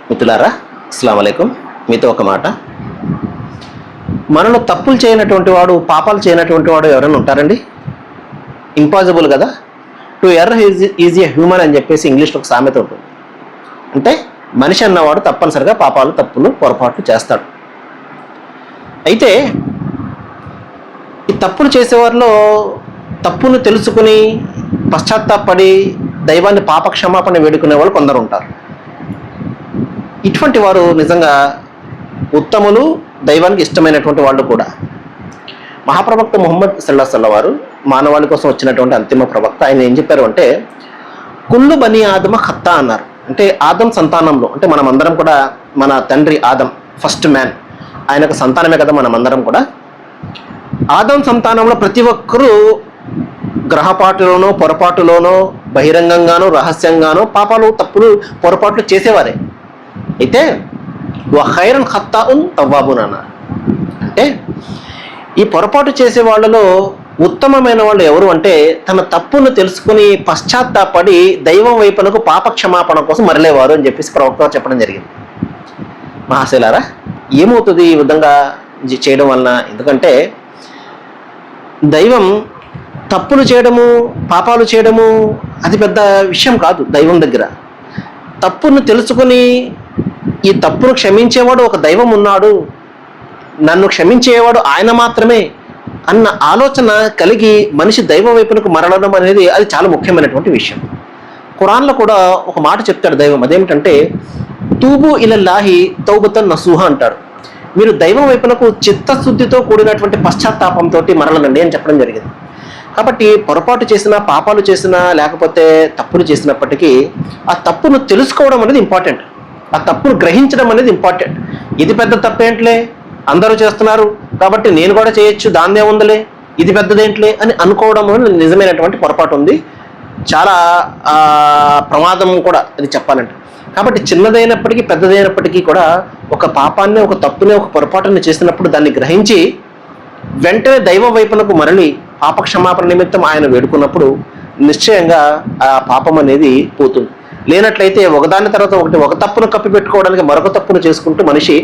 మిత్రులారా, అస్సలాము అలైకుం. మీతో ఒక మాట. మనలో తప్పులు చేయనటువంటి వాడు, పాపాలు చేయనటువంటి వాడు ఎవరైనా ఉంటారండి? ఇంపాసిబుల్ కదా. టు ఎర్ర ఈజ్ ఏ హ్యూమన్ అని చెప్పేసి ఇంగ్లీష్లో ఒక సామెత ఉంటుంది. అంటే మనిషి అన్నవాడు తప్పనిసరిగా పాపాలు, తప్పులు, పొరపాట్లు చేస్తాడు. అయితే ఈ తప్పులు చేసేవారిలో తప్పును తెలుసుకుని పశ్చాత్తాపడి దైవాన్ని పాప క్షమాపణ వేడుకునే వాళ్ళు కొందరు ఉంటారు. ఇటువంటి వారు నిజంగా ఉత్తములు, దైవానికి ఇష్టమైనటువంటి వాళ్ళు కూడా. మహాప్రవక్త ముహమ్మద్ సల్లల్లాహు అలైహి వసల్లం వారు మానవాళి కోసం వచ్చినటువంటి అంతిమ ప్రవక్త. ఆయన ఏం చెప్పారు అంటే, కుల్లు బనీ ఆదమ ఖత్తా అన్నారు. అంటే ఆదం సంతానంలో, అంటే మనం అందరం కూడా మన తండ్రి ఆదం ఫస్ట్ మ్యాన్, ఆయనకు సంతానమే కదా మనమందరం కూడా. ఆదం సంతానంలో ప్రతి ఒక్కరూ గ్రహపాటులోనో, పొరపాటులోనో, బహిరంగంగానో, రహస్యంగానో పాపాలు, తప్పులు, పొరపాట్లు చేసేవారే. అయితే ఖైరన్ ఖత్తాఉన్ తవ్వాబున్ అన్నారు. అంటే ఈ పొరపాటు చేసే వాళ్ళలో ఉత్తమమైన వాళ్ళు ఎవరు అంటే, తన తప్పును తెలుసుకుని పశ్చాత్తాపడి దైవం వైపునకు పాప క్షమాపణ కోసం మరలేవారు అని చెప్పేసి ప్రవక్త చెప్పడం జరిగింది. మహాశైలారా, ఏమవుతుంది ఈ విధంగా చేయడం వలన? ఎందుకంటే దైవం తప్పులు చేయడము, పాపాలు చేయడము అది పెద్ద విషయం కాదు. దైవం దగ్గర తప్పును తెలుసుకుని ఈ తప్పును క్షమించేవాడు ఒక దైవం ఉన్నాడు, నన్ను క్షమించేవాడు ఆయన మాత్రమే అన్న ఆలోచన కలిగి మనిషి దైవం వైపునకు మరలడం అనేది అది చాలా ముఖ్యమైనటువంటి విషయం. ఖురాన్లో కూడా ఒక మాట చెప్తాడు దైవం. అదేమిటంటే, తూబు ఇలల్లాహి తౌబతన్ నసూహా అంటాడు. మీరు దైవం వైపునకు చిత్తశుద్ధితో కూడినటువంటి పశ్చాత్తాపంతో మరలనండి అని చెప్పడం జరిగింది. కాబట్టి పొరపాటు చేసినా, పాపాలు చేసినా, లేకపోతే తప్పులు చేసినప్పటికీ ఆ తప్పును తెలుసుకోవడం అనేది ఇంపార్టెంట్. ఆ తప్పును గ్రహించడం అనేది ఇంపార్టెంట్. ఇది పెద్ద తప్పేంట్లే, అందరూ చేస్తున్నారు కాబట్టి నేను కూడా చేయొచ్చు, దాన్నే ఉందలే, ఇది పెద్దదేంట్లే అని అనుకోవడం అనేది నిజమైనటువంటి పొరపాటు ఉంది. చాలా ప్రమాదం కూడా అది చెప్పాలంటే. కాబట్టి చిన్నదైనప్పటికీ, పెద్దదైనప్పటికీ కూడా ఒక పాపాన్ని, ఒక తప్పుని, ఒక పొరపాటుని చేసినప్పుడు దాన్ని గ్రహించి వెంటనే దైవం వైపునకు మరలి పాప క్షమాపణ నిమిత్తం ఆయన వేడుకున్నప్పుడు నిశ్చయంగా ఆ పాపం అనేది పోతుంది. లేనట్లయితే ఒకదాని తర్వాత ఒకటి, ఒక తప్పును కప్పిపెట్టుకోవడానికి మరొక తప్పును చేసుకుంటూ మనిషి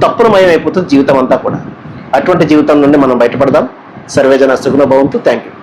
తప్పునమయం అయిపోతుంది జీవితం అంతా కూడా. అటువంటి జీవితం నుండి మనం బయటపడదాం. సర్వేజన సుగుణ భవంతు. Thank you.